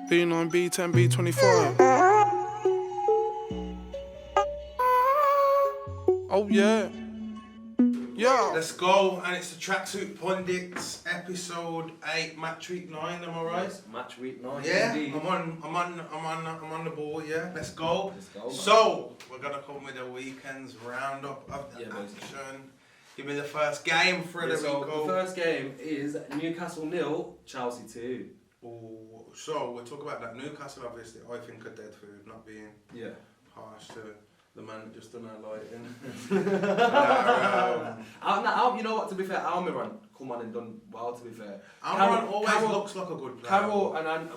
B9, B10, B25. Oh yeah. Yeah. Let's go, and it's the Tracksuit Pundits, episode 8, match week 9. Am I right? Yes, match week 9. Yeah, indeed. I'm on the ball. Yeah, let's go. Let's go, man. So we're gonna come with a weekend's roundup of the action. Give me the first game, Frederico. The first game is Newcastle 0, Chelsea 2. Ooh, so we'll talk about that. Newcastle, obviously, I think are dead food, not being harsh to the man that just done our lighting. You know what, to be fair, Almiron come on and done well, to be fair. Almiron always looks like a good player.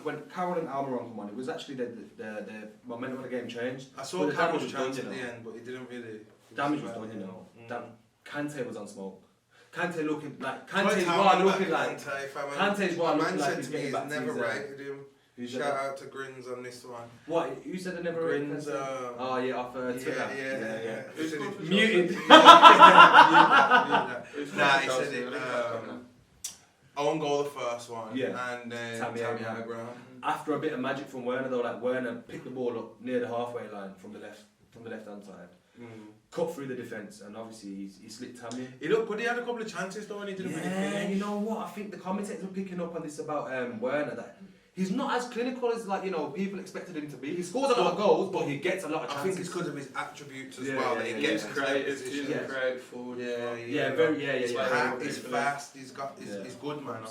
When Carroll and Almiron come on, it was actually the momentum of the game changed. I saw Carroll's chance at the end, but he didn't really... Damage was done, you know. Kante was on smoke. Kante's one looking like he's getting back to never his, rated him. Shout out to Grins on this one. What? Who said they never rated Grins? Oh yeah, off Twitter. Yeah. Who said it? Muted. Nah, he said it. Own goal the first one. Yeah. And then Tammy Abraham. After a bit of magic from Werner though, like Werner picked the ball up near the halfway line from the left hand side. Cut through the defence, and obviously he slipped Tammy. He looked good. He had a couple of chances though, and he didn't really finish. You know what? I think the commentators were picking up on this about Werner, that he's not as clinical as people expected him to be. He scores a lot of goals, but he gets a lot of chances. I think it's because of his attributes as well. That he gets creative. He's a creative forward. He's fast. He's good, man.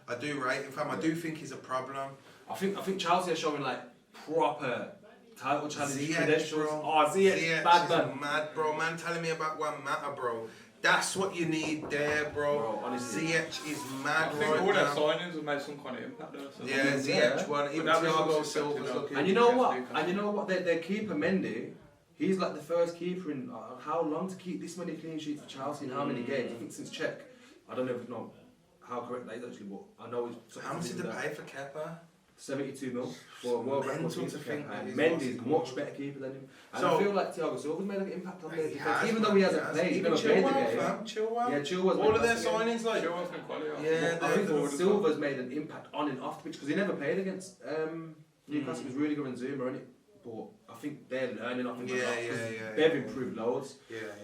I do rate him. I do think he's a problem. I think Chelsea are showing like proper title challenge credentials. Bro. Oh, Ziyech, bad man. Mad, bro. Man telling me about one matter, bro. That's what you need there, bro. Honestly. Ziyech is mad I think all their signings have made some kind of impact though. So Ziyech won. Even Thiago Silva's looking. And you know what? Their keeper Mendy, he's like the first keeper in how long to keep this many clean sheets for Chelsea in how many games? I think since Czech. I don't know how correct that is actually, but I know it's. How much did they pay for Kepa? 72 mil for a world record keeper. Mendy's Mendy's much better keeper than him. And so, I feel like Thiago Silva's made an impact on their defence. Even though he hasn't played, he's never played the game. Chilwell. Yeah, Chilwell's all of their signings, like... Chilwell's been quality. Yeah, I think Silva's made an impact on and off the pitch, because he never played against Newcastle. It was really good in Zuma, innit? But I think they're learning off him a lot. They've improved loads.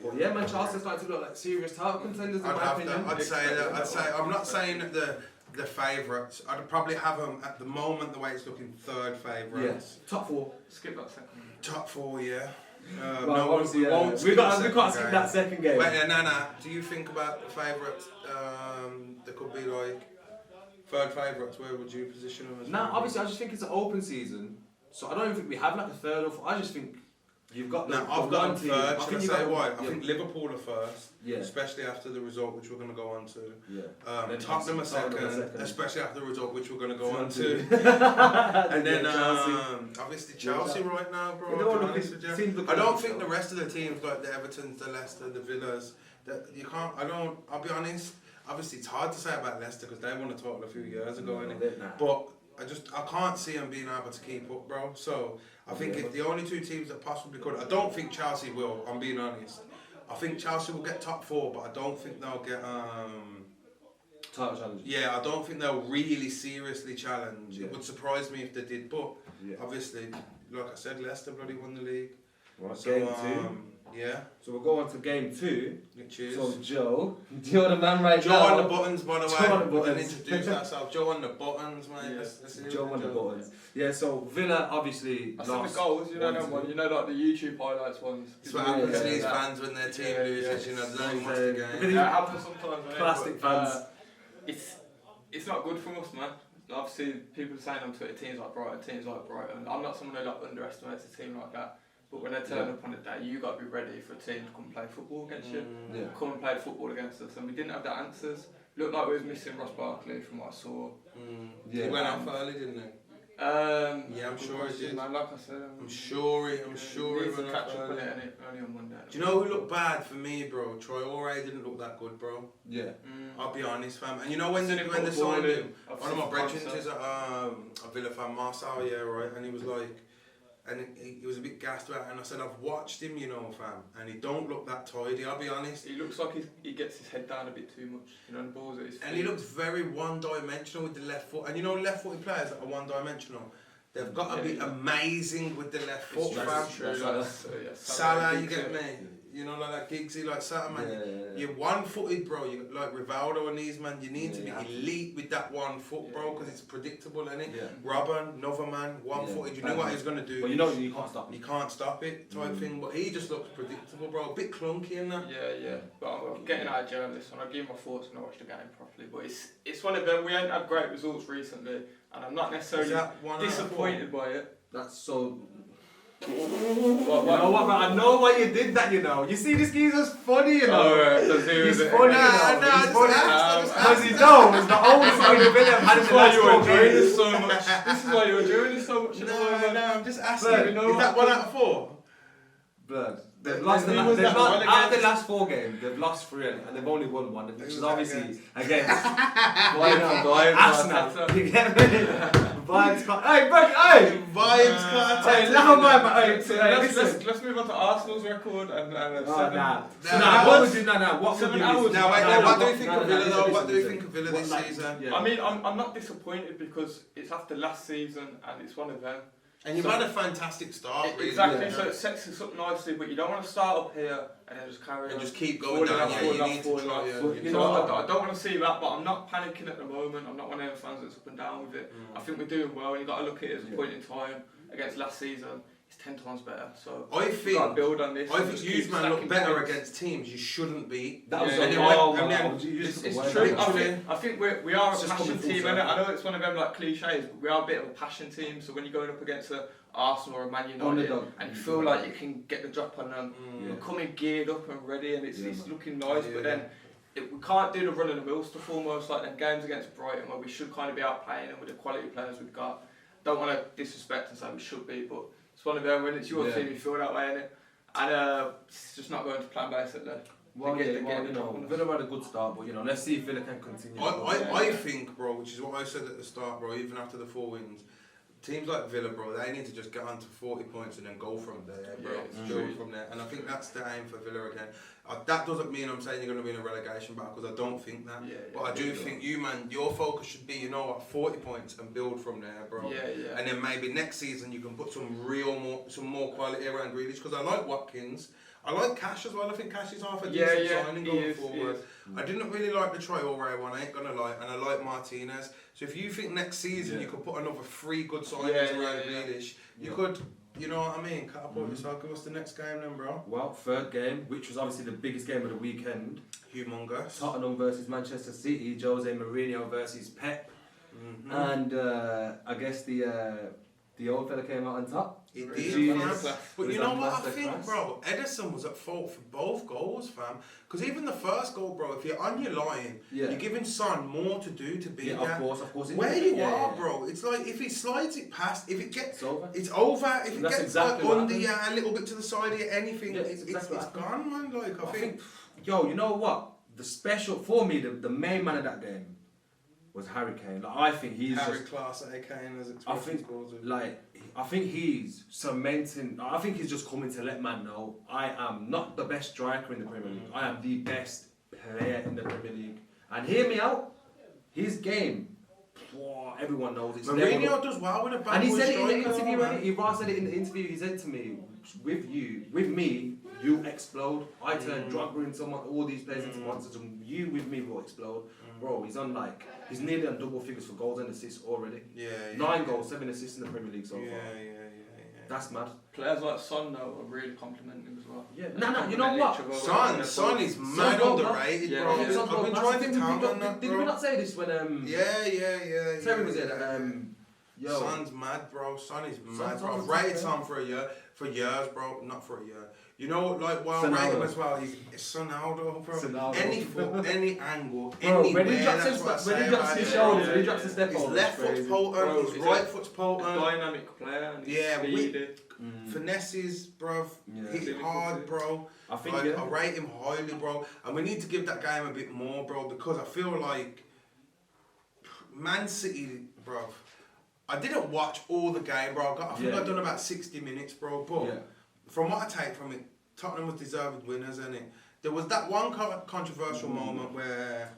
But yeah, man, Chelsea's starting to look like serious title contenders in my opinion. I'd say, I'm not saying that the favourites. I'd probably have them at the moment the way it's looking third favourites. Yeah. Top 4. Skip that second. Top 4, yeah. No, obviously, we can't skip that second game. Wait, no. Do you think about the favourites? There could be like third favourites. Where would you position them as? Nah, obviously, I just think it's an open season, so I don't even think we have like a third or fourth. I just think you've got. Now I've got them third. Should I say why? I Yeah. think Liverpool are first. Yeah. Especially after the result, which we're going to go on to. Yeah. Tottenham are second, especially after the result, which we're going to go on to. And then obviously Chelsea right now, bro. I don't think the rest of the teams, like the Evertons, the Leicester, the Villas, that you can't. I'll be honest. Obviously, it's hard to say about Leicester because they won a title a few years ago, but I can't see them being able to keep up, bro. So I think if the only two teams that possibly could, I don't think Chelsea will. I'm being honest. I think Chelsea will get top 4, but I don't think they'll get title challenge. Yeah, I don't think they'll really seriously challenge. It would surprise me if they did, but obviously, like I said, Leicester bloody won the league. Right, so, game 2. Yeah. So we'll go on to game 2. Cheers. So Joe, you're the man right Joe now. Joe on the buttons, by the way. Joe on the buttons. We didn't introduce ourselves. Joe on the buttons, mate. Yeah. Joe on the buttons. Yeah, so Villa obviously I saw the goals, you know that one. You know, like the YouTube highlights ones. It's what happens to these fans when their team loses, you know, they don't watch the game. It happens sometimes, Plastic fans. It's not good for us, man. Obviously, people are saying on Twitter, teams like Brighton. I'm not someone who underestimates a team like that. But when they turn up on the day, you got to be ready for a team to come play football against you. Come and play football against us. And we didn't have the answers. Looked like we was missing Ross Barkley from what I saw. He went off early, didn't he? I'm sure he did. Man, like I said, I'm sure he went catch off up on early. it only on Monday. Do you know who looked bad for me, bro? Traore didn't look that good, bro. Yeah. I'll be honest, fam. And you know when they signed him, one of my brethren is a Villa fan, Marcel, right? And he was like, and he was a bit gassed about it, and I said, I've watched him, you know, fam, and he don't look that tidy, I'll be honest. He looks like he gets his head down a bit too much, you know, and balls at his feet. And he looks very one-dimensional with the left foot, and you know left-footed players that are one-dimensional, they've got to be amazing with the left foot, fam. Salah, you get me? You know, like that Giggsy, like Salah, man. You're one-footed, bro. You like Rivaldo and these, man. You need to be elite with that one foot, bro, because it's predictable, isn't it? Robin, another man, one-footed. You know what he's gonna do. Well, you know you can't stop him. You can't stop it, type thing. But he just looks predictable, bro. A bit clunky in that. Yeah. But I'm getting out of journalist, and I'll give my thoughts and I watch the game properly. But it's one of them. We ain't had great results recently, and I'm not necessarily disappointed by it. That's so. You know what, man? I know why you did that, you know. You see, this geezer's funny, you know. He's funny, He's funny. Because he knows the only thing the Villa had in the last 4 games. So much. This is why you were doing this so much. No, I'm just asking. Is that 1 out of 4? Blood. They've lost out of the last 4 games, they've lost 3 and they've only won 1, which is obviously against Arsenal. You get me? Vibes can't. Hey, bro, hey! Vibes can't. Hey, now, man. Let's move on to Arsenal's record and what would you what do we think of Villa though? What do we think of Villa this season? I mean, I'm not disappointed because it's after last season and it's one of them. And you've had a fantastic start, really. Exactly, so it sets us up nicely, but you don't want to start up here and then just carry on. And just keep going down, I don't want to see that, but I'm not panicking at the moment. I'm not one of them fans that's up and down with it. I think we're doing well, and you've got to look at it as a point in time. Against last season, it's 10 times better. So I think you've got to build on this. I think you man look better against teams you shouldn't be. That was it's true. I think we are a passion team, and I know it's one of them like cliches, but we are a bit of a passion team. So when you're going up against a Arsenal or a Man United, and you feel like you can get the drop on them, you're coming geared up and ready, and it's looking nice. But then we can't do the run of the mill stuff almost like them games against Brighton where we should kind of be out playing them with the quality players we've got. Don't want to disrespect and say we should be, but it's one of them when it's your team you feel that way, innit? And it's just not going to plan basically. Well, Villa had a good start, but let's see if Villa can continue. I think, bro, which is what I said at the start, bro, even after the 4 wins, teams like Villa, bro, they need to just get on to 40 points and then go from there, bro. Build from there. And I think that's the aim for Villa again. That doesn't mean I'm saying you're going to be in a relegation battle, because I don't think that. But I do think your focus should be, 40 points and build from there, bro. And then maybe next season you can put some more quality around Grealish, because I like Watkins. I like Cash as well. I think Cash is half a decent signing going forward. I didn't really like the Traoré one, I ain't gonna lie, and I like Martinez. So if you think next season you could put another 3 good signings around Grealish, you could, you know what I mean, catapult yourself. What's the next game then, bro? Well, 3rd game, which was obviously the biggest game of the weekend. Humongous. Tottenham versus Manchester City, Jose Mourinho versus Pep. And I guess the old fella came out on top. He did, fam. But you know what I think, bro? Edison was at fault for both goals, fam. Because even the first goal, bro, if you're on your line, you're giving Son more to do to beat that. Of course. Where you are, bro, it's like if he slides it past, if it gets, it's over. If it gets like under a little bit to the side of anything, it's gone, man. Like, I think. Yo, you know what? The special, for me, the main man of that game was Harry Kane. Like, I think he's Harry Class at Kane as I think he's cementing. I think he's just coming to let man know I am not the best striker in the Premier League. I am the best player in the Premier League. And hear me out. His game, everyone knows it's Mourinho does well with a bad. And he said it in the interview. He said it in the interview. He said to me, with me, you explode. I turn Drogba into all these players into monsters, and you with me will explode. Bro, he's nearly on double figures for goals and assists already. 9 goals, 7 assists in the Premier League so far. That's mad. Players like Son though are really complimenting him as well. No, you know what? Son is mad underrated, bro. I've been trying to count on that, bro. Did we not say this when Terry was there? Son's mad, bro. Son is mad, bro. I've rated Son for years, bro. Not for a year. You know, like, while I rate him as well, he's Sonaldo, bro. Sonaldo. Any foot, any angle, anywhere, when he drops his shoulders, when he drops his step his left foot's potent, his right foot's potent. A dynamic player, and he's finesses, bro. Hit hard, bro. I rate him highly, bro. And we need to give that game a bit more, bro, because I feel like Man City, bro, I didn't watch all the game, bro. I think I've done about 60 minutes, bro. But from what I take from it, Tottenham was deserved winners, isn't it? There was that one controversial moment where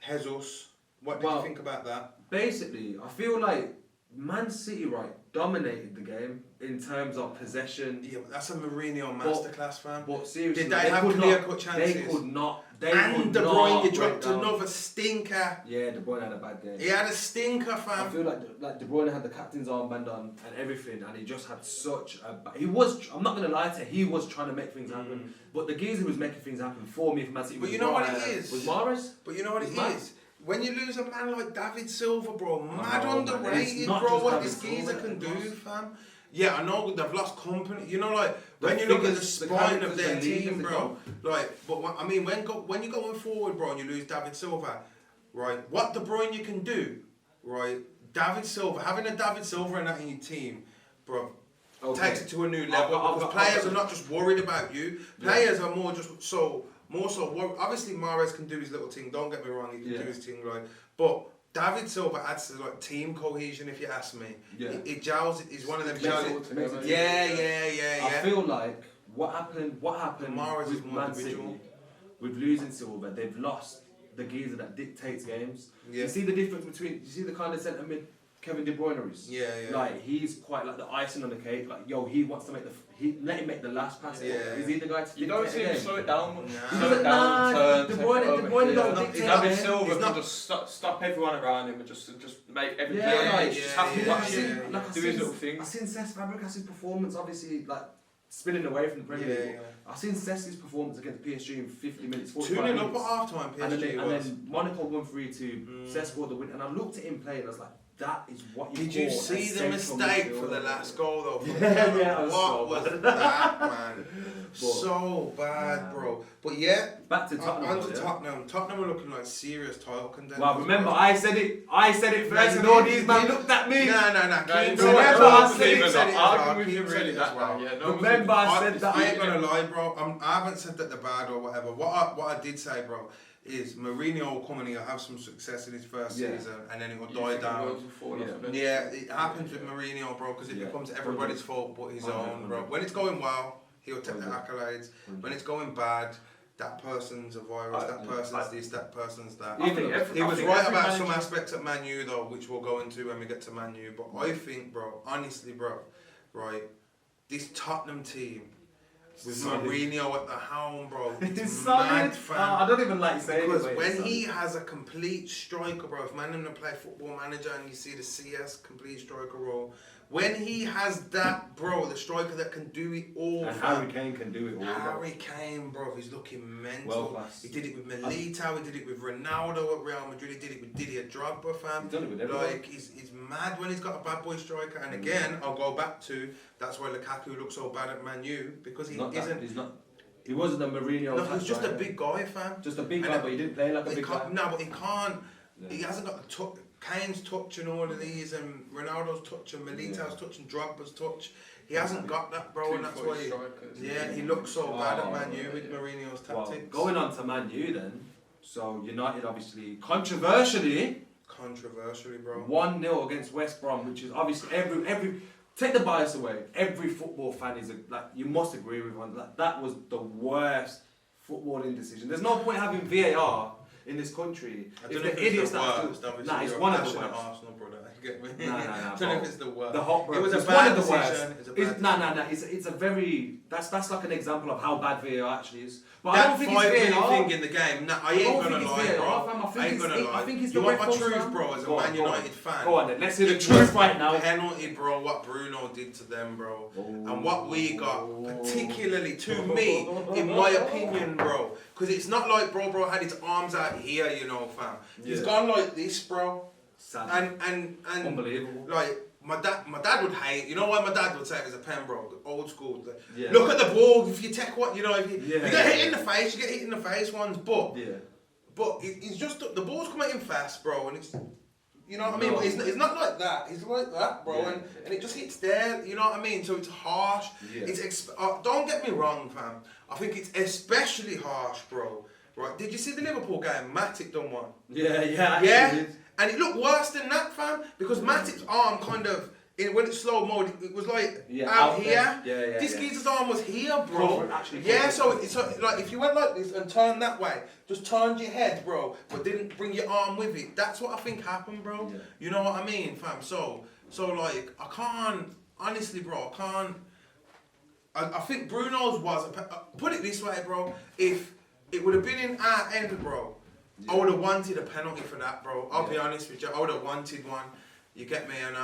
Jesus. What did you think about that? Basically, I feel like Man City, dominated the game in terms of possession. Yeah, but that's a Mourinho masterclass, fam. But seriously, did they have clear-cut chances? They could not. And De Bruyne, you dropped another stinker. Yeah, De Bruyne had a bad game. He had a stinker, fam. I feel like De Bruyne had the captain's armband on and everything, and he just had such a. He was. I'm not gonna lie to you. He was trying to make things happen, but the geezer was making things happen for me. For Man City, but you know what it is? Was Mahrez? But you know what it is? When you lose a man like David Silva, bro, mad underrated, bro, what this geezer can do, fam. Yeah, I know they've lost company. You know, like, when you look at the spine of their team, bro, like, but when you're going forward, bro, and you lose David Silva, right, what De Bruyne can do, right, David Silva, having a David Silva in your team, bro, takes it to a new level, because players are not just worried about you, players are more so, obviously Mahrez can do his little thing, don't get me wrong, he can do his thing, right, but David Silva adds to like team cohesion, if you ask me. Yeah. It gels, he's one of them gels. Yeah. I feel like what happened Mahrez with Man City, with losing Silva, they've lost the geezer that dictates games. Yeah. You see the difference between, you see the kind of centre mid Kevin De Bruyne is? Yeah. Like, he's quite like the icing on the cake. Like, he wants to make let him make the last pass. Yeah. Is he the guy to You don't see him slow it down much. Slow it down, De Bruyne don't dictate. David Silva can just stop everyone around him and just make every player just have to watch him do his little things. I've seen Cesc Fabregas' performance, obviously, like, spinning away from the Premier League. I've seen Cesc's performance against PSG in 50 minutes, 45 minutes. 2-0 up at half-time, PSG and then Monaco won 3-2, Cesc scored the win, and I looked at him play and I was like, that is what you Did you see the mistake for the last goal, though? What was that, man? So bad, bro. But back to Tottenham. On to Tottenham. Tottenham are looking like serious title contenders. Well, remember, I said it first, and all these men looked at me. No. Remember, I said it. Remember, I said that. I ain't gonna lie, bro. I haven't said that they're bad or whatever. What I did say, bro, is Mourinho will come and he'll have some success in his first season and then it will die down. Yeah, it happens with Mourinho, bro, because it becomes everybody's fault but his own, bro. When it's going well, he'll take the accolades. When it's going bad, that person's a virus, that person's this, that person's that. He was right about some aspects at Man U, though, which we'll go into when we get to Man U. But I think, bro, honestly, bro, right, this Tottenham team, with Mourinho at the helm, bro. It's mad, fam. I don't even like saying it. Because when he has a complete striker, bro, if man them play Football Manager and you see the CS complete striker role, when he has that, bro, the striker that can do it all. And Harry Kane can do it all. Harry Kane, bro, he's looking mental. Well class. He did it with Militao, he did it with Ronaldo at Real Madrid, he did it with Didier Drogba, fam. He's done it with everyone. Like, he's mad when he's got a bad boy striker. And again, I'll go back to, that's why Lukaku looks so bad at Man U, because he he wasn't a Mourinho. No, he's just a big guy, fam. Just a big guy, but he didn't play like a big guy. No, but he can't. Yeah. He hasn't got the touch. Kane's touch and all of these, and Ronaldo's touch, and Militao's touch, and Drogba's touch. He hasn't got that, bro, and that's why. He looks so bad at Man U with Mourinho's tactics. Going on to Man U then. So United, obviously, controversially, bro, 1-0 against West Brom, which is obviously every. Take the bias away. Every football fan is like, you must agree with one. That was the worst footballing decision. There's no point having VAR in this country. If the idiots that it's one of the worst. Arsenal, brother. Get me? No. I don't know if it's the worst. The hot it was a bad decision. No. It's a very. That's like an example of how bad VAR actually is. But that I don't think it's VAR. thing in the game. No, I ain't gonna lie, bro. I ain't gonna lie. I think it's you the want my truth, bro, as a Man United fan. Go on then. Let's hear the truth right now. Penalty, bro. What Bruno did to them, bro, and what we got, particularly to me, in my opinion, bro. Because it's not like bro had his arms out here, you know, fam. He's gone like this, bro. Sad. And unbelievable. Like my dad would hate. You know why my dad would say it as a pen, bro? The old school. Look at the ball. If you take what you know, if you get hit in the face, you get hit in the face once. But it's just the ball's coming in fast, bro, and it's. You know what I mean? But it's not like that. It's like that, bro, and it just hits there. You know what I mean? So it's harsh. Yeah. Don't get me wrong, fam. I think it's especially harsh, bro. Right? Did you see the Liverpool game? Matic done one. Yeah. And it looked worse than that, fam, because Matip's arm kind of, when it's slow mode, it was like out here. This geezer's arm was here, bro. So it's like if you went like this and turned that way, just turned your head, bro, but didn't bring your arm with it. That's what I think happened, bro. Yeah. You know what I mean, fam? So like, I can't, honestly, bro, I can't. I think Bruno's was, put it this way, bro, if it would have been in our end, bro, I would have wanted a penalty for that, bro. I'll be honest with you, I would have wanted one. You get me? And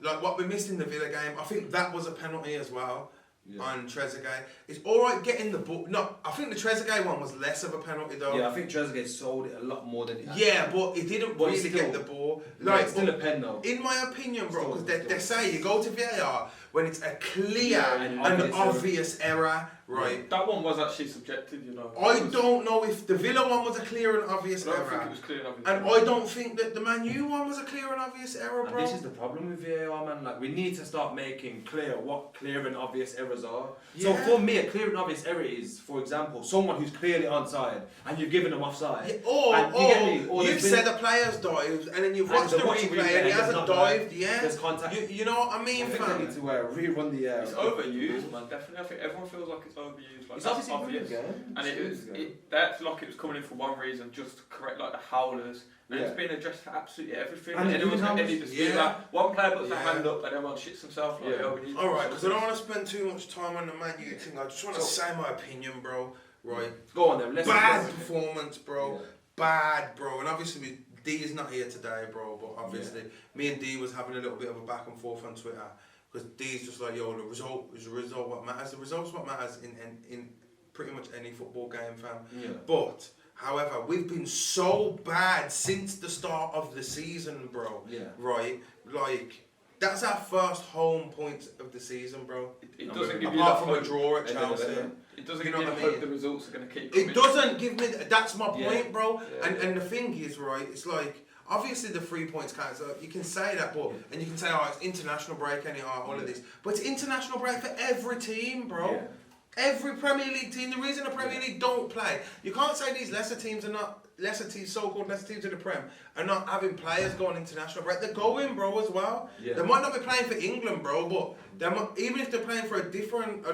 like what we missed in the Villa game, I think that was a penalty as well. On Trezeguet. It's alright getting the ball. No, I think the Trezeguet one was less of a penalty though. Yeah, I think Trezeguet sold it a lot more than it but he didn't really get the ball. Like, it's still a pen though. In my opinion, bro, because they say you go to VAR when it's a clear and obvious error, right? That one was actually subjective, you know. I don't know if the Villa one was a clear and obvious error. I don't think it was clear and obvious. And I don't think that the Man U one was a clear and obvious error, bro. And this is the problem with VAR, man. Like, we need to start making clear what clear and obvious errors are. So for me, a clear and obvious error is, for example, someone who's clearly onside and you've given them offside. Or you've said the player's dived and then you've watched the replay and he hasn't dived. There's contact. You know what I mean, fam? I think they need to rerun the. It's overused, man. Definitely, I think everyone feels like it's overused. Like, it's that's obvious, and that's like it was coming in for one reason, just to correct like the howlers. And it's been addressed for absolutely everything. And anyone's got any dispute that one player puts their hand up and everyone shits himself. Like, alright, because I don't want to spend too much time on the Man U thing. I just want to say my opinion, bro. Right. Go on then. Bad performance, bro. Yeah. Bad, bro. And obviously D is not here today, bro. But obviously, me and D was having a little bit of a back and forth on Twitter. Because D's just like, yo, the result is the result what matters. The result's what matters in pretty much any football game, fam. Yeah. But, however, we've been so bad since the start of the season, bro. Yeah. Right? Like, that's our first home point of the season, bro. It doesn't give you apart from a draw at Chelsea. It doesn't give you the hope the results are going to keep coming. It doesn't give me... That's my point, bro. Yeah. And the thing is, right, it's like... Obviously, the 3 points count, so you can say that, but and you can say, oh, it's international break, all of this. But it's international break for every team, bro. Yeah. Every Premier League team. The reason the Premier League don't play, you can't say these lesser teams are not so-called lesser teams of the Prem are not having players going international break. They're going, bro, as well. Yeah. They might not be playing for England, bro, but even if they're playing for a different, a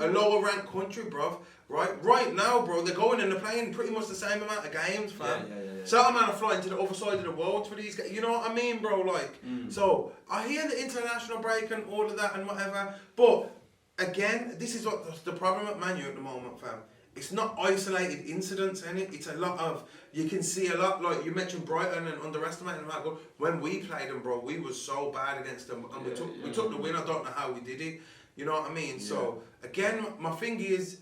lower ranked country, bro. Right now, bro, they're going and they're playing pretty much the same amount of games, fam. Certain amount of flying to the other side of the world for these guys. You know what I mean, bro? Like, so I hear the international break and all of that and whatever, but again, this is what the problem at Man U at the moment, fam. It's not isolated incidents, it's a lot of, you can see a lot, like you mentioned Brighton and underestimating them. When we played them, bro, we were so bad against them and we took the win. I don't know how we did it. You know what I mean? Yeah. So, again, my thing is,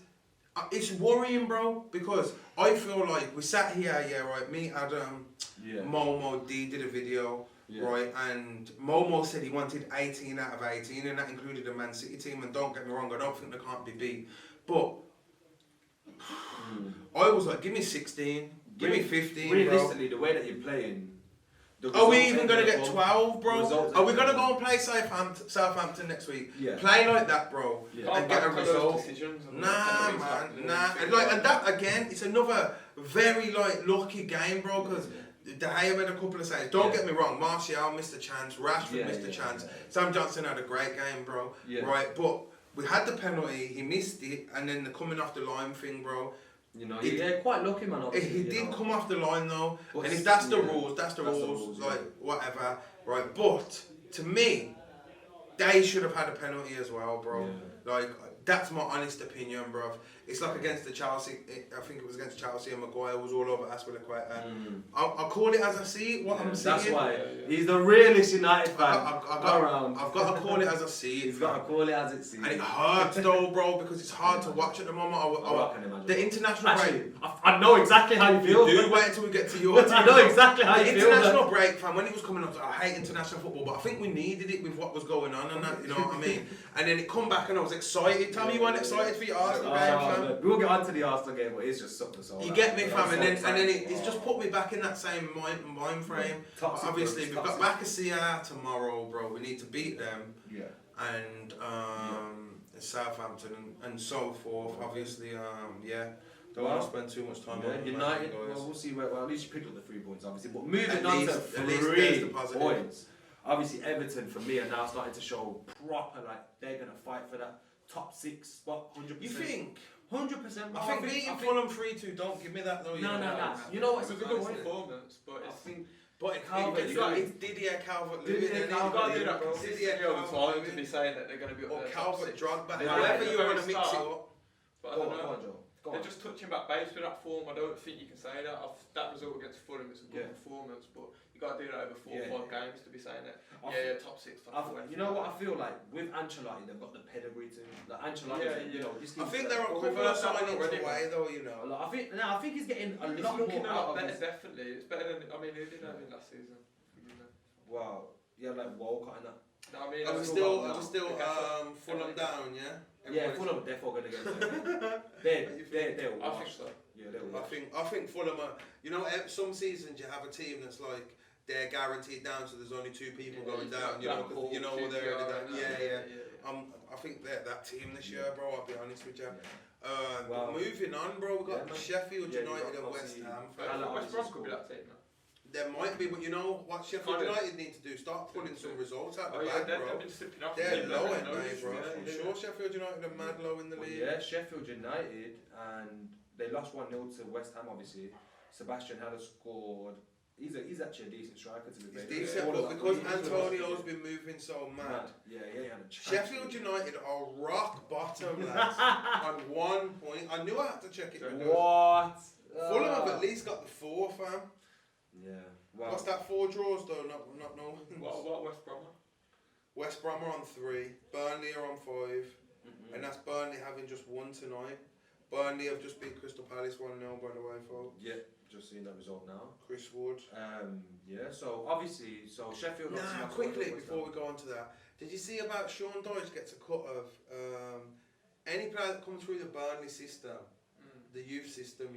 it's worrying, bro, because I feel like we sat here, right, me, Adam, Momo, D did a video, right, and Momo said he wanted 18 out of 18, and that included the Man City team, and don't get me wrong, I don't think they can't be beat, but I was like, give me 16, give me 15, realistically, bro. The way that you're playing... Are we even going to get 12, bro? Are we going to go and play Southampton next week? Yeah. Play like that, bro, and get a result? Nah, man, nah. And that, again, it's another very, lucky game, bro, because De Gea made a couple of saves. Don't get me wrong, Martial missed a chance, Rashford missed a chance. Sam Johnson had a great game, bro, right? But we had the penalty, he missed it, and then the coming off the line thing, bro. You know, quite lucky, man. He did come off the line though, and if that's the rules, that's the rules. Like whatever, right? But to me, they should have had a penalty as well, bro. Yeah. Like that's my honest opinion, bro. It's like against the Chelsea. I think it was against Chelsea, and Maguire was all over Aspilicueta. I'll call it as I see it. What I'm seeing. That's why he's the realest United fan. I've got to call it as I see it. He's got to call it as it sees. And it hurts though, bro, because it's hard to watch at the moment. I can imagine. The international break. I know exactly how you feel. You do wait until we get to your team. I know exactly how you feel. The international break, fam, when it was coming up, I hate international football, but I think we needed it with what was going on and that, you know what I mean? And then it come back and I was excited. Tell me you weren't excited for your Arsenal game, fam. We'll get on to the Arsenal game, but it's just something so. You get me, fam, and then it's just put me back in that same mind frame. Obviously, we've got Bacassia tomorrow, bro. We need to beat them. Yeah. And Southampton and so forth. Obviously, Don't want to spend too much time on United, guys. well, we'll see where. Well, at least you picked up the 3 points, obviously. But moving At on least to there's 3 the positive. points. Obviously, Everton for me are now starting to show proper, like they're gonna fight for that top 6 spot. 100%. You think? 100%. I think beating Fulham 3-2. Don't give me that though. No. You know what? It's a good performance, but I it's. think. But it's Didier Calvert-Lewin. You got to do that Didier consistently over time to be saying that they're going to be up or there. Calvert-Drogba. Yeah, However yeah, you want to mix it up. But I Go don't on, know. Joe. Go They're on. just touching back base with that form. I don't think you can say that. That result against Fulham is a good performance, but you got to do that over 4 or 5 games to be saying that. Top 6, top 4. You know what I feel like with Ancelotti, they've got the pedigree to. Like Ancelotti, you know, I think there are a couple of signings away though, you know. Like, I think he's getting a It's lot looking more a out lot of better. his. Definitely, it's better than. I mean, who did have him last season? Wow, yeah, like Walcott and that. No, I mean, Are we still Fulham down? Yeah. Yeah, Fulham are definitely going to get they're I think so. Yeah, they're I think Fulham are. You know, some seasons you have a team that's like they're guaranteed down, so there's only 2 people going down. You know, cause you know they're already down. Yeah. I think they're that team this year, bro. I'll be honest with you. But moving on, bro. We've got Sheffield United and West Ham. West Brom could be that team now. There might be, but you know what Sheffield United need to do? Start pulling some results out the bag, bro. They've been slipping off. They're low in there, bro. I'm sure Sheffield United are mad low in the league. Yeah, Sheffield United, and they lost 1-0 to West Ham, obviously. Sebastian Haller scored. He's actually a decent striker to be fair. He's decent, but because Antonio's been moving so mad. Yeah, he had a chance. Sheffield United are rock bottom, lads. On 1 point. I knew I had to check it. What? Fulham have at least got the 4, fam. Yeah. Well, What's that? 4 draws though, not no. What West Brom? West Brom are on 3, Burnley are on 5, and that's Burnley having just won tonight. Burnley have just beat Crystal Palace 1-0 by the way, folks. Yeah, just seeing that result now. Chris Wood. Yeah, so obviously, Sheffield. Quickly before we go on to that, did you see about Sean Dyche gets a cut of any player that comes through the Burnley system, the youth system,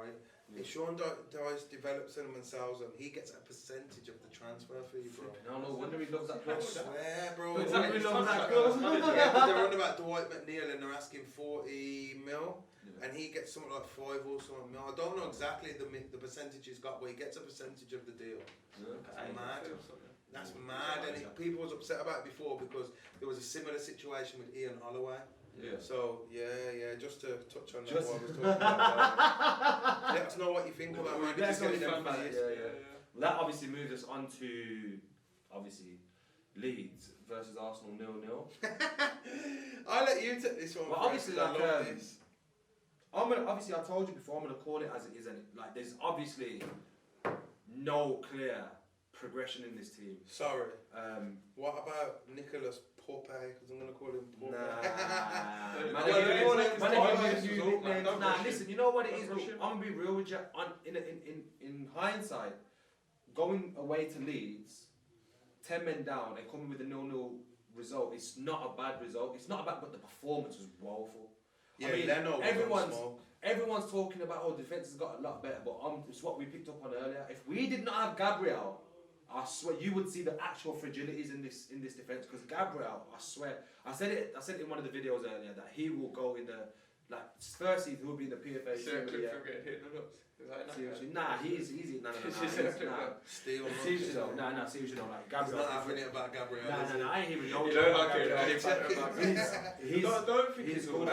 right? If Sean Dyche develops them and sells them, he gets a percentage of the transfer fee, bro. No wonder he loves that I club. swear, bro. Loves that Yeah, but they're on about Dwight McNeil and they're asking 40 mil, and he gets something like 5 or something mil. I don't know exactly the percentage he's got, but he gets a percentage of the deal. That's mad. That's mad, and people was upset about it before because there was a similar situation with Ian Holloway. Yeah. So just to touch on that, what I was talking about. Let us know what you think about man. That obviously moves us on to Leeds versus Arsenal 0-0. I'll let you take this one. Well, obviously, I told you before, I'm gonna call it as it is, and like there's obviously no clear progression in this team. Sorry. What about Nicholas Pope? Because I'm gonna call him Pope. Nah, listen. You know what it is? I'm gonna be real with you. In hindsight, going away to Leeds, 10 men down, and coming with a 0-0 result, it's not a bad result. It's not bad, but the performance was woeful. Yeah, I mean, everyone's talking about defence has got a lot better, but it's what we picked up on earlier. If we did not have Gabriel, I swear you would see the actual fragilities in this defence. Because Gabriel, I swear, I said it in one of the videos earlier that he will go in the first season. He will be in the PFA. Seriously, nah, he's no. Seriously though, like Gabriel. He's not having it about Gabriel. Nah, I ain't even know. You don't like it. I don't think he's good.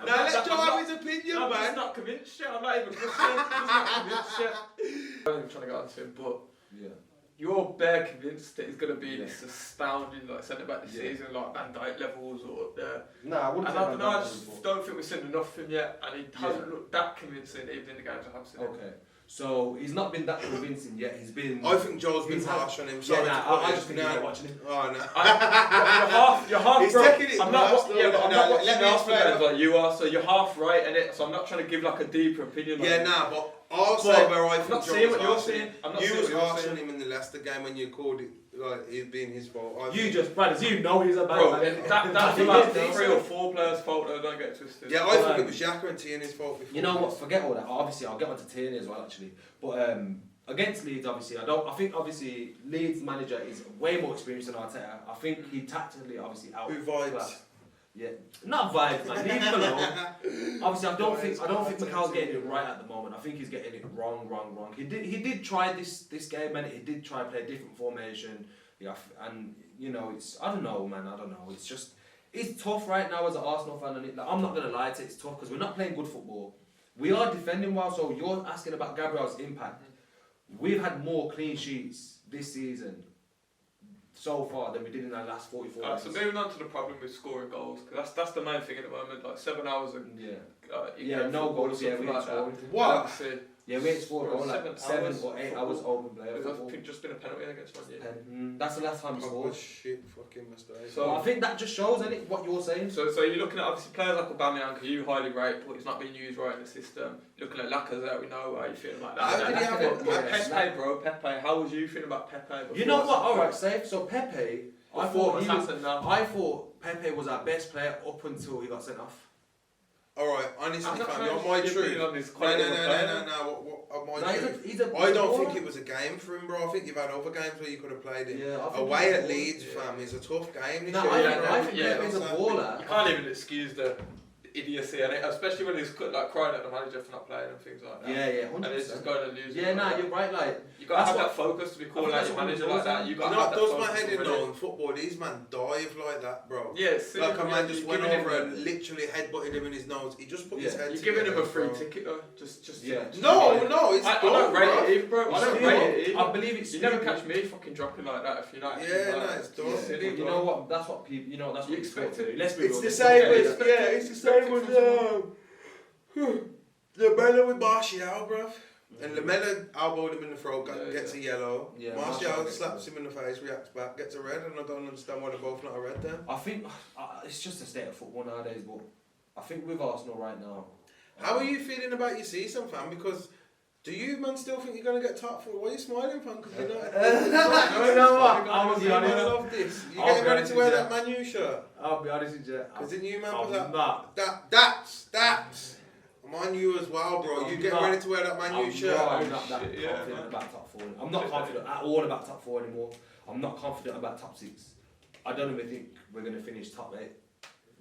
Now let Joe have his opinion, man. I'm not convinced yet. I'm not even convinced yet. I'm trying to get on to him, but you're bare convinced that he's going to be this astounding centre back this season, like Van Dijk levels or up there. Nah, I wouldn't say Van Dijk. I just don't think we've seen enough from him yet, and he hasn't looked that convincing even in the games I have seen. Okay. So he's not been that convincing yet. He's been. I think Joel's been harsh on him. I just think you're watching him. Oh no. You're half. He's bro. taking it. I'm not watching let me Arsenal explain. games like you are, so you're half right in it. So I'm not trying to give like a deeper opinion. But I'll say where I think I'm not seeing what you're harsh. seeing. You was harsh on him in the Leicester game when you called it like it being his fault. Brothers, you know he's a bad man. That's about 3 or 4 players' fault though, don't get it twisted. Yeah, I think it was Xhaka and Tierney's fault before. You know what, forget all that. Obviously, I'll get onto Tierney as well actually. But against Leeds, obviously, I think obviously Leeds manager is way more experienced than Arteta. I think he tactically obviously outclassed. Yeah, not vibes, man. Leave him alone. Obviously, I don't think Macau's getting it right at the moment. I think he's getting it wrong. He did try this game, and he did try to play a different formation. Yeah, and you know, I don't know, man. I don't know. It's tough right now as an Arsenal fan, and I'm not gonna lie to you, it's tough because we're not playing good football. We are defending well, so you're asking about Gabriel's impact. We've had more clean sheets this season so far than we did in our last 44 days. So moving on to the problem with scoring goals, because that's the main thing at the moment. Like 7 hours and no goals. Yeah, we ain't scored. What? Yeah, we ain't scored all like 7 or 8 hours open play. It's just been a penalty against Man U. That's the last time we scored. Shit, fucking mistake. So I think that just shows, innit, what you're saying. So you're looking at obviously players like Aubameyang, who you highly rate, but he's not being used right in the system. You're looking at Lacazette, we know how you feeling like that. How did he have it? Pepe, how was you feeling about Pepe? You know what? Alright, safe. So Pepe, I thought Pepe was our best player up until he got sent off. Alright, honestly, fam, you're my truth. No. I don't think it was a game for him, bro. I think you've had other games where you could have played him. Away at Leeds, fam, is a tough game. I think Pepe's a baller. You can't even excuse the idiocy, and especially when he's like crying at the manager for not playing and things like that. Yeah, 100%. And it's just going to lose. Yeah, you're right. Like you got to have that focus to be calling out your manager like that. You got to have that does my head in though in football. These man dive like that, bro. Yeah, like a man just went over and literally headbutted him in his nose. He just put his head. You're giving him a free ticket though. Just No, it's I don't rate it either, bro. I don't rate it either. I believe it's. You never catch me fucking dropping like that if you're not. It's done. You know what? That's what people. You know that's what you expect to do. Let's be real. It's the same with it's the same with Lamella with Martial, bruv. And Lamella elbowed him in the throat, gets a yellow. Martial slaps him in the face, reacts back, gets a red, and I don't understand why they're both not a red then. I think it's just a state of football nowadays, but I think with Arsenal right now. How are you feeling about your season, fam? Because do you, man, still think you're going to get top 4? Why are you smiling, fam? Because you're not. You know what? I love this. You getting ready to wear that Man U shirt? I'll be honest with you. Because didn't you, man, not. That's Man U as well, bro. You getting ready to wear that Man U shirt? I'm not that confident about top 4. I'm not confident at all about top 4 anymore. I'm not confident about top 6. I don't even think we're going to finish top 8.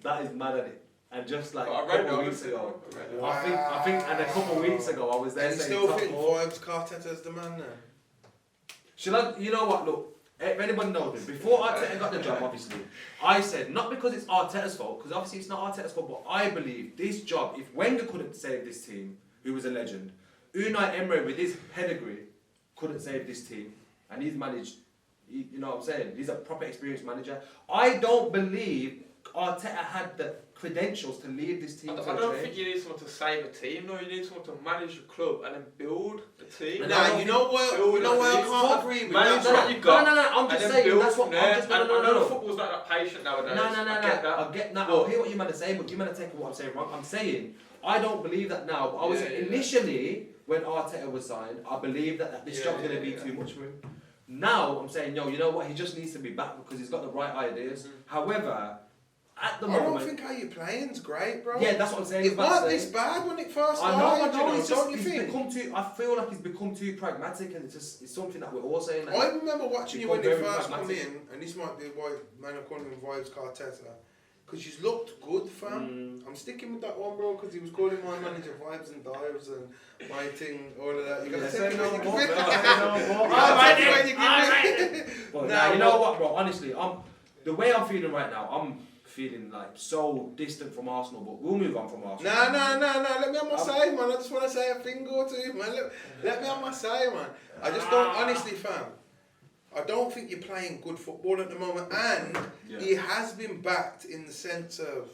That is mad at it. And just like a couple of weeks ago, I think, and a couple of weeks ago, I was there saying still think Vibes Carteta's the man now. You know what? Look, if anybody knows me, before Arteta got the job, obviously, I said not because it's Arteta's fault, because obviously it's not Arteta's fault, but I believe this job. If Wenger couldn't save this team, who was a legend, Unai Emery with his pedigree couldn't save this team, and he's managed. You know what I'm saying? He's a proper experienced manager. I don't believe Arteta had the credentials to lead this team. I don't think you need someone to save a team. No, you need someone to manage your club and then build the team. You know what I can't agree with. Manage what you got. No. I'm just saying that's what. No. Football's not that patient nowadays. No. I get that. I'll hear what you man are saying, but you man are taking what I'm saying wrong. I'm saying I don't believe that now. But I was initially when Arteta was signed, I believed that this job's going to be too much for him. Now I'm saying, you know what? He just needs to be back because he's got the right ideas. However, at the moment, I don't think how you're playing's great, bro. Yeah, that's what I'm saying. It wasn't this bad when it first started. I know. Don't you think? I feel like he's become too pragmatic, and it's something that we're all saying. Like, I remember watching you when you first come in, and this might be why man I'm calling him Vibes Carteta, because you looked good, fam. I'm sticking with that one, bro, because he was calling my manager Vibes and Dives and my thing, all of that. You gotta take it when you give it. But you know what, bro? Honestly, the way I'm feeling right now, I'm feeling like so distant from Arsenal, but we'll move on from Arsenal. No. Let me on my side, man. I just want to say a thing or two, man. Let me on my side, man. I just don't, honestly, fam. I don't think you're playing good football at the moment, and he has been backed in the sense of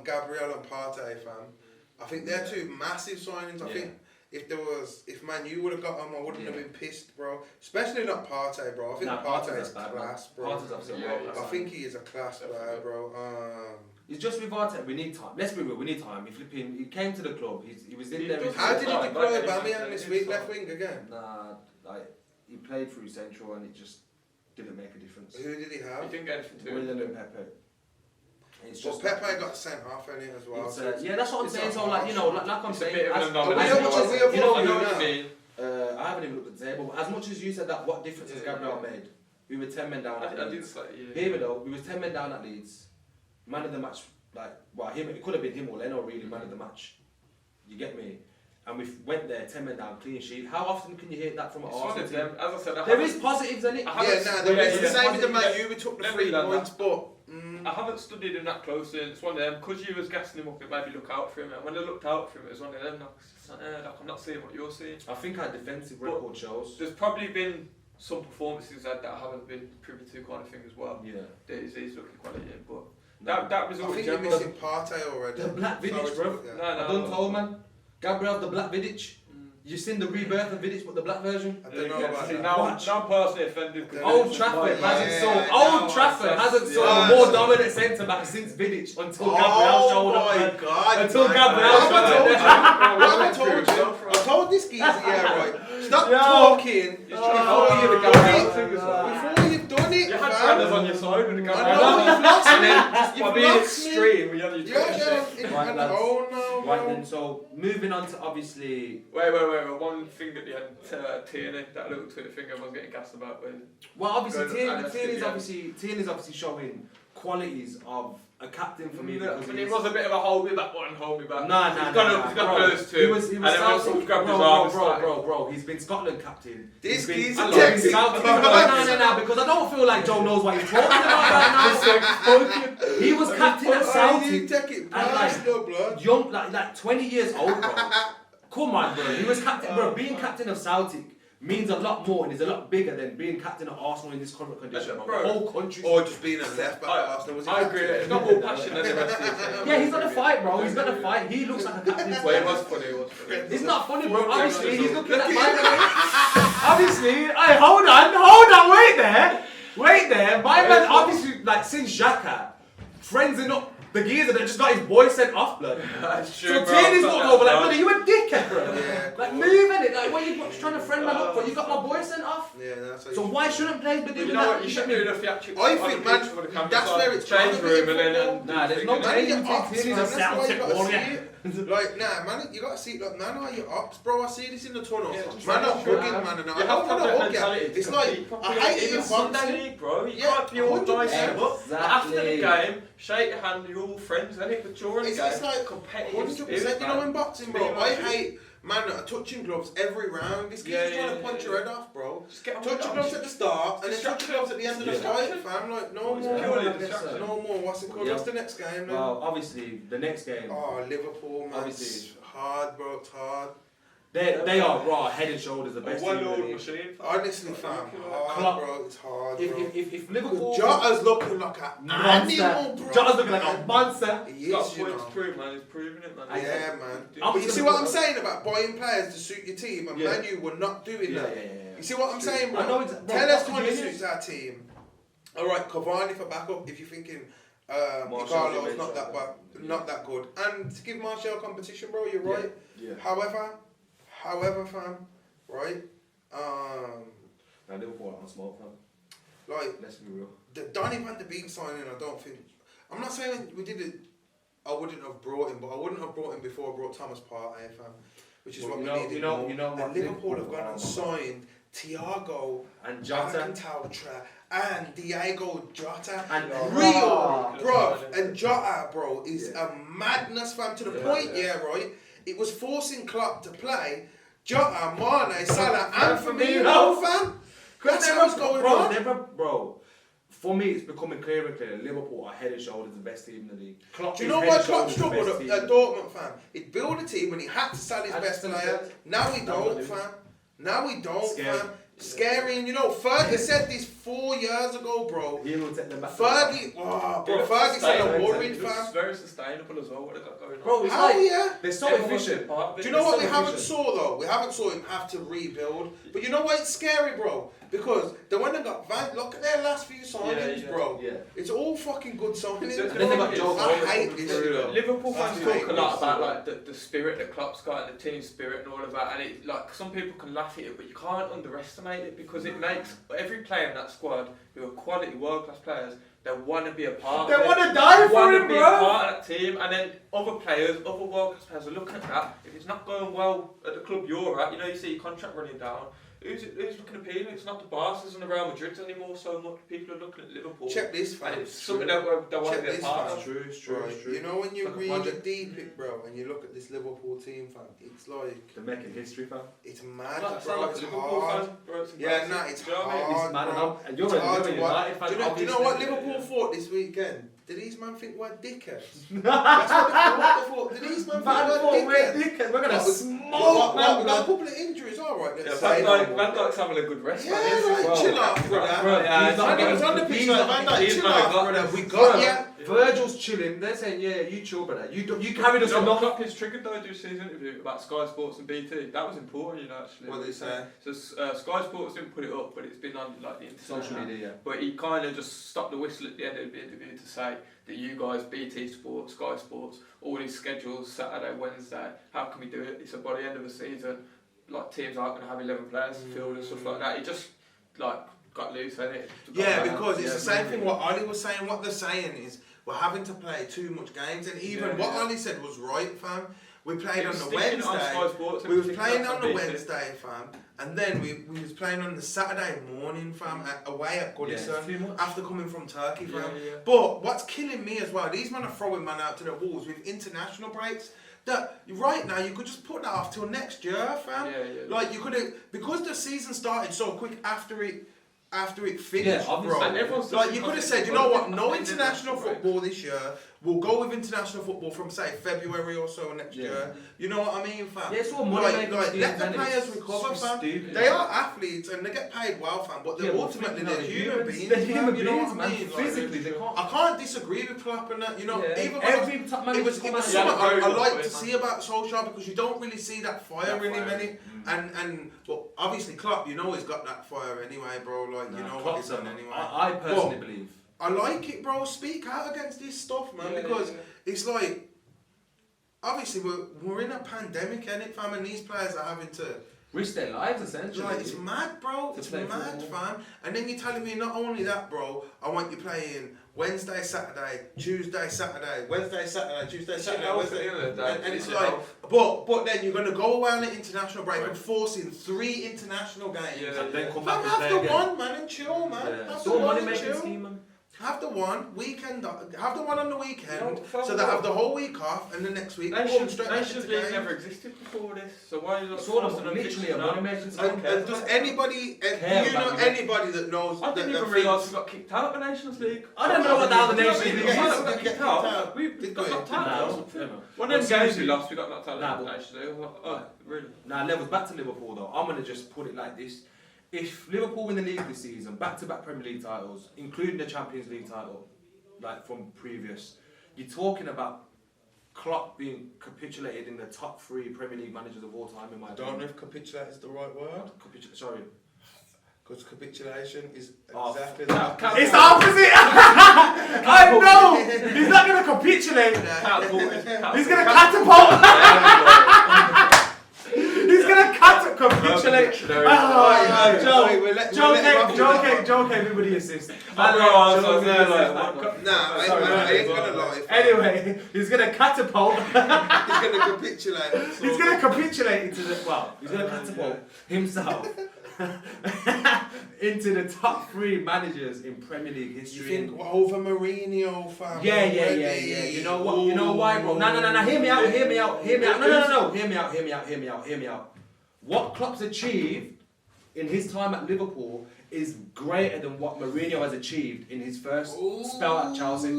Gabriel and Partey, fam. I think they're two massive signings. I think if Man U would have got him, I wouldn't have been pissed, bro. Especially not Partey, bro. I think Partey is class, bro. I think he is a class player, bro. It's just with Arteta, we need time. Let's be real, we need time. He came to the club. He was in there. How did he deploy Aubameyang this week, left wing again? Nah, he played through central and it just didn't make a difference. Who did he have? He didn't get anything to Willian and Pepe. It's just Pepe got sent off in it as well. That's what I'm saying. So like I'm saying, I haven't even looked at the table. As much as you said that, what difference has Gabriel made? We were 10 men down. I did say Here we go. We were 10 men down at Leeds. man of the match, him, it could have been him or Leno really, man of the match. You get me? And we went there, 10 men down, clean sheet. How often can you hear that from an Arsenal team? As I said, there is positives in it. There is. The same with the Man U, we took the 3 points, but... I haven't studied him that closely, and it's one of them, because you was gassing him up, it made me look out for him, and when I looked out for him, it was one of them, I'm not seeing what you're seeing. I think our defensive record shows. There's probably been some performances that I haven't been privy to kind of thing as well. Yeah. He's looking quality in, but that result I think you're missing Partey already. The black Vidic, bro. Yeah. No, I done told, man. Gabriel, the black Vidic. You seen the rebirth of Vidic, but the black version? I don't know about that. Now I'm personally offended. Old Trafford hasn't sold a more dominant centre back since Vidic until Gabriel showed up. Oh my God! Until Gabriel showed up. What have I told you? I told this geezer, right. Stop talking before you've done it. You had Sanders on your side with the Gabriel. I know, you've lost me. By being extreme, we had you Right then, so moving on to obviously. Wait. One thing at the end, Tierney, that little Twitter thing everyone's getting gassed about. Well, obviously, Tierney is obviously showing qualities of a captain for me. Because it was a bit of a hold me back. Nah. He's got those two. He was bro. He's been Scotland captain. This geezer's No, texting. because I don't feel like Joe knows what he's talking about right now. He was captain at Celtic. And young, like 20 years old, bro. Come on, bro. He was captain, bro. Being captain of Celtic means a lot more and is a lot bigger than being captain of Arsenal in this current condition, bro. The whole country. Or just being a left back at Arsenal. I agree. He's got more passion than the rest of the team. Yeah, he's gonna fight, bro. He's gonna fight. He looks like a captain. Well, it was funny. It's not funny, bro. Obviously, he's looking at my man. Obviously, hey, hold on, wait there. My man, obviously, like since Xhaka, friends up. The geezer that just got his boy sent off, blood. So Tierney's walked over like, blood, are you a dickhead, bro? Yeah. Like, moving it. Like, what are you trying to friend man up for? You got my boy sent off? Yeah, that's how so why shouldn't players be doing you know that? What, you shouldn't do enough theatrics. I think, man, that's where it's change room and then... Nah, there's no changing. Tierney's a Celtic warrior. Like, nah, man, you gotta see it. Like, man, are you ops, bro? I see this in the tunnel. Yeah, man, I'm hugging, man, and I don't want to hug you. It's like, I hate it in Sunday League, bro. You can't be all nice but after the game, shake your hand, you're all friends, isn't it? But during the game, it's like competitive 100%. You know, in boxing, bro, I hate man touching gloves every round. This kid's trying to punch your head off, bro. Touch your gloves at the start and then touch your gloves at the end of the fight, fam. Like, no more. What's it called? What's the next game then? Well, obviously, the next game. Oh, Liverpool, man. Obviously, hard, bro. It's hard. They are raw, head and shoulders the best team in the league. Honestly, fam, hard, bro. It's hard, bro. If Liverpool... Jota's looking like an animal, bro. Jota's looking like a monster. He He's got is, you points know. to prove, man. He's proving it, man. Yeah, man. You see what I'm saying about buying players to suit your team, and Man U were not doing that. Yeah. You see what I'm saying, bro? I know exactly. Tellers kind of suits our team. All right, Cavani for backup if you're thinking Carlo's not that good. And to give Martial competition, bro, you're right. Yeah. However, fam, right? Now Liverpool are on smoke, fam. Like, let's be real. The Donny van de Beek signing, I don't think. I'm not saying we did it. I wouldn't have brought him, but I wouldn't have brought him before I brought Thomas Partey, fam. Which is what we needed. You know and Liverpool have gone and signed Thiago and Jota and Diego Jota and Rio, bro. And Jota, bro, is a madness, fam. To the point, right? It was forcing Klopp to play Jota, Mane, Salah, and Firmino, fam. That's how it's going on. Bro, for me, it's becoming clearer and clearer. Liverpool are head and shoulders the best team in the league. Do you know why Klopp struggled at Dortmund, fam? He'd build a team when he had to sell his best player. Now he don't, fam. Fam. Scary, and you know, Fergie said this 4 years ago, bro. He will take them back. Fergie said I'm worried, fam. It's very sustainable as well, what they got going on. Bro, it's they're so efficient. Do you know what we haven't saw, though? We haven't saw him have to rebuild. But you know why it's scary, bro? Because they went and got look at their last few signings, bro. Yeah. It's all fucking good signings. And then they got Joe. I hate this. Liverpool fans talk a lot about like the spirit that Klopp's got and the team spirit and all of that, and it like some people can laugh at it, but you can't underestimate it because it makes every player in that squad who are quality world class players. They want to be a part. They want to die for him, bro. Be a part of that team, and then other players, other world class players are looking at that. If it's not going well at the club you're at, you know, you see your contract running down. who's looking appealing? It's not the Barca's and the Real Madrids anymore so much. People are looking at Liverpool. Check this, fam. And it's something that they want to be a part of. It's true. You know when you like really deep it, bro, and you look at this Liverpool team, fam, it's like... They're making history, fam. It's mad, Like, bro. like It's Liverpool hard. fan, bro. It's Yeah, nah, it's Do you know what I mean? hard, It's mad bro. and you're It's hard a to United fan. Do you know what Liverpool Yeah. thought this weekend? Did these man think we're dickheads? That's what they thought. Did these man think we're dickheads? We're gonna smoke, man. We got a couple of injuries, alright. Yeah, Van Dijk's having a good rest. Yeah, like, chill out, brother. Yeah, He's on the pitch like Van Dijk. he's Chill not out, got brother. this. We got ya. Virgil's chilling. They're saying, yeah, you chill, brother. You carried us enough. Klopp is triggered though. Do you see his interview about Sky Sports and BT? That was important, you know. Actually, What did he say? So Sky Sports didn't put it up, but it's been on like the internet. Social media, yeah. But he kind of just stopped the whistle at the end of the interview to say that you guys, BT Sports, Sky Sports, all these schedules, Saturday, Wednesday, how can we do it? He said by the end of the season, like teams aren't going to have 11 players to field and stuff like that. He just like got loose, innit? Yeah, because it's the same thing what Ollie was saying. What they're saying is we're having to play too much games, and even what Ollie said was right, fam. We played on the Wednesday. We was playing on the Wednesday, fam, and then we was playing on the Saturday morning, fam, away at Goodison after coming from Turkey, fam. But what's killing me as well, these men are throwing man out to the walls with international breaks. That right now you could just put that off till next year, fam. Like you could have, because the season started so quick after it finished, bro. And everyone's like you could have said, you know what, no international football this year. We'll go with international football from say February or so next year. You know what I mean, fam? Yeah, it's all money like let the players recover, fam. They are athletes and they get paid well, fam. But they're ultimately they're human beings. They're human You know beings, what I man. mean? Physically, they can't. I can't disagree with Klopp and that. You know, even when Every top man it was come out something very I good like way, to man. see about Solskjaer because you don't really see that fire really many. And but obviously Klopp, you know he's got that fire anyway, bro. Like you know what he's done anyway. I personally believe. I like it, bro. Speak out against this stuff, man, because it's like obviously we're in a pandemic, innit, fam, and these players are having to risk their lives essentially. like it's mad, bro. It's mad, fam. And then you're telling me not only that, bro. I want you playing Wednesday, Saturday, Tuesday, Saturday, Wednesday, Saturday, Tuesday, Saturday, Wednesday, and it's like, but then you're gonna go away on an international break and force in 3 international games. And then come Fam, back have and the play again. one, man, and chill, man. Yeah. Have So the one money and making chill. scheme, man. Have the one weekend. Have the one on the weekend, No, so they have the whole week off, and the next week Nations straight back into League games. never existed before this, so why are you not It's all forcing them literally a to money making scheme. And does anybody, do you know anybody that knows? I didn't that even realise we got kicked out of the Nations League. I don't know what the other Nations nation League is. is. We got kicked out. We got knocked out or something. One of them games we lost, we got knocked out of the Nations League. I was like, oh, really? Now, levels back to Liverpool though. I'm gonna just put it like this: if Liverpool win the league this season, back-to-back Premier League titles, including the Champions League title, like from previous, you're talking about Klopp being capitulated in the top 3 Premier League managers of all time in my I opinion. don't know if capitulate is the right word. Sorry. Because capitulation is Oh, exactly Can't- that. It's the opposite! I know! He's not going to capitulate! He's going to catapult! He's going to capitulate! Joke, everybody assist. I ain't gonna lie. Anyway, he's going to catapult. He's gonna capitulate. He's going to capitulate into the... Well, he's going to catapult himself into the top 3 managers in Premier League You history. think over Mourinho, fam? Yeah. You know what? You know why, bro? No. Hear me out. No. Hear me out. What Klopp's achieved in his time at Liverpool is greater than what Mourinho has achieved in his first spell at Chelsea.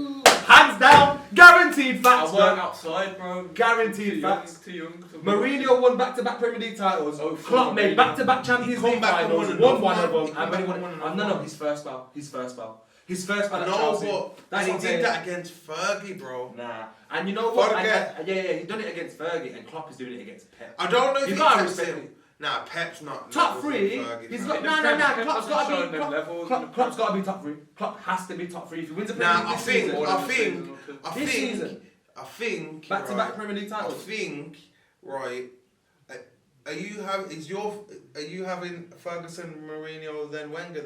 Hands down, guaranteed facts, I work outside, bro. Guaranteed facts. Too young. Mourinho won back-to-back Premier League titles. Klopp made back-to-back Champions League finals. Won one of them. And when he won, no, his first spell. His first spell at Chelsea. But he did that against Fergie, bro. Nah. And you know what? Fergie. Yeah, he done it against Fergie, and Klopp is doing it against Pep. I don't know if You he can't takes respect him. it. Nah, Pep's not. Top levels 3. with Fergie, He's fam. got no. Klopp's got to showing be them levels. Klopp's got to be top 3. Klopp has to be top 3 if he wins the Premier Nah, League I this season. think. Back-to-back right, Premier League I titles. think. Right. Are you having Ferguson, Mourinho, then Wenger,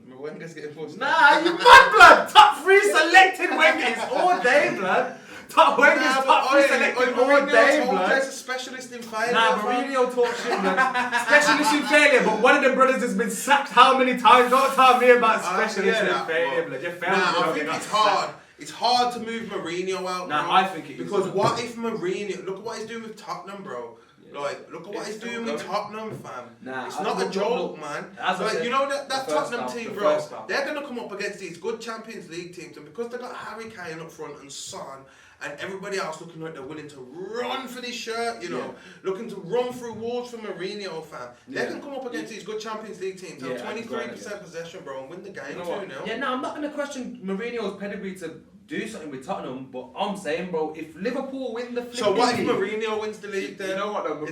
and Wenger's getting pushed? Nah, you mad, blood. Top 3 selected Wenger. It's all day, blood. Top Wenger's top three selected all day, blood. There's a specialist in failure. Nah, Mourinho talk shit, blood. Specialist in failure, but one of them brothers has been sacked how many times? Don't tell me about specialist in failure, blood. You failed. Nah, I think it's hard. It's hard to move Mourinho out, bro. I think it is. Because what if Mourinho... Look at what he's doing with Tottenham, bro. Like, look at what he's doing with Tottenham, fam. Nah, it's not a joke, man. Like, you know that Tottenham team, bro, they're going to come up against these good Champions League teams, and because they got Harry Kane up front and Son, and everybody else looking like they're willing to run for this shirt, you know, looking to run through walls for Mourinho, fam. They can come up against these good Champions League teams, have 23% possession, bro, and win the game 2-0. Yeah, no, I'm not going to question Mourinho's pedigree to do something with Tottenham, but I'm saying, bro, if Liverpool win the flipping So what if league, Mourinho wins the league then? You know what though,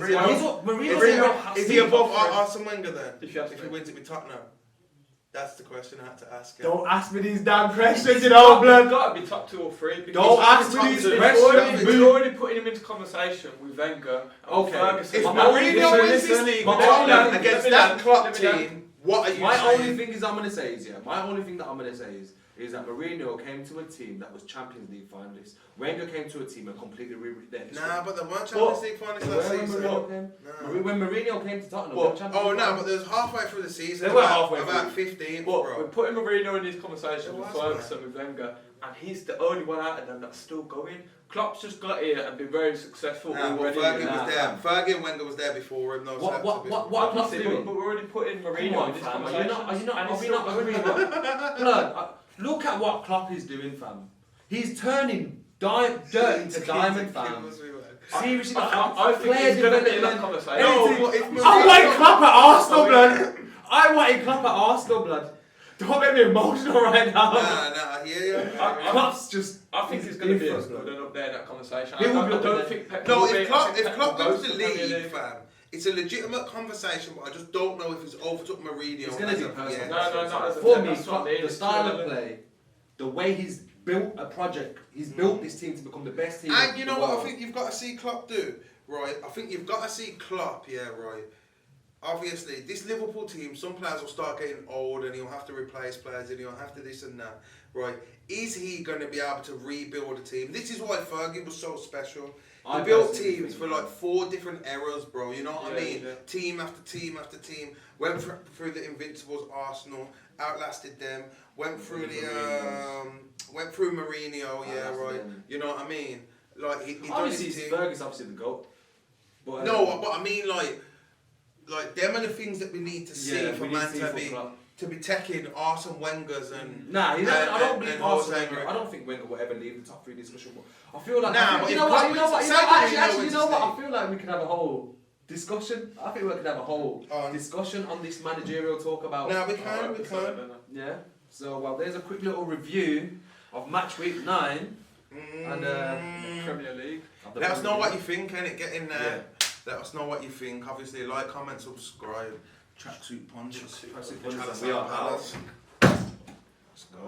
Is he above Arsene Wenger then? If he wins it with Tottenham? That's the question I had to ask him. Don't ask me these damn questions, you know, blood. He's got to be top 2 or 3. Don't ask me these questions. We're already putting him into conversation with Wenger. Okay. If Mourinho wins this league with Tottenham against that Klopp team, what are you saying? My only thing I'm going to say is that Mourinho came to a team that was Champions League finalists. Wenger came to a team and completely rewrote their history. Nah, but they weren't Champions League finalists last season. When Mourinho came to Tottenham, but there's halfway through the season. They were halfway about 15. But we're putting Mourinho in this conversation with Ferguson, with Wenger, and he's the only one out of them that's still going. Klopp's just got here and been very successful already. Fergie was there. Fergie and Wenger was there before him. What Klopp's doing? But we're already putting Mourinho in this conversation. Are you not agreeing? Blood, look at what Klopp is doing, fam. He's turning dirt into diamond, fam. Seriously, I think he's going to be in that conversation. I wanted Klopp at Arsenal, blood. I wanted Klopp at Arsenal, blood. Don't make me emotional right now. Nah, I hear you. Klopp's just... I think he's going to be up there in that conversation. He will be up there. If Klopp wins the league, fam, it's a legitimate conversation, but I just don't know if it's overtook Mourinho. It's going to be personal. No. For me, the style of play, the way he's built a project, he's built this team to become the best team. And you know what I think you've got to see Klopp do, right? I think you've got to see Klopp, right? Obviously, this Liverpool team, some players will start getting old and he'll have to replace players and he'll have to this and that, right? Is he going to be able to rebuild a team? This is why Fergie was so special. He built teams for like 4 different eras, bro. You know what I mean? Yeah. Team after team after team. Went through the Invincibles, Arsenal, outlasted them. Went through went through Mourinho, right? You know what I mean? Like he obviously Fergie's obviously the GOAT. But, but I mean like them are the things that we need to see for man to be taking Arsene Wenger's and I don't believe Arsene Wenger. I don't think Wenger will ever leave the top 3 discussion. But I feel like you know what? I feel like we could have a whole discussion. I think we could have a whole discussion on this managerial talk about. No, we can. Yeah. So there's a quick little review of match week 9 and Premier League. Let us know what you think, innit? Get in there. Yeah. Let us know what you think. Obviously, like, comment, subscribe. Tracksuit Pundits. We are out. Let's go.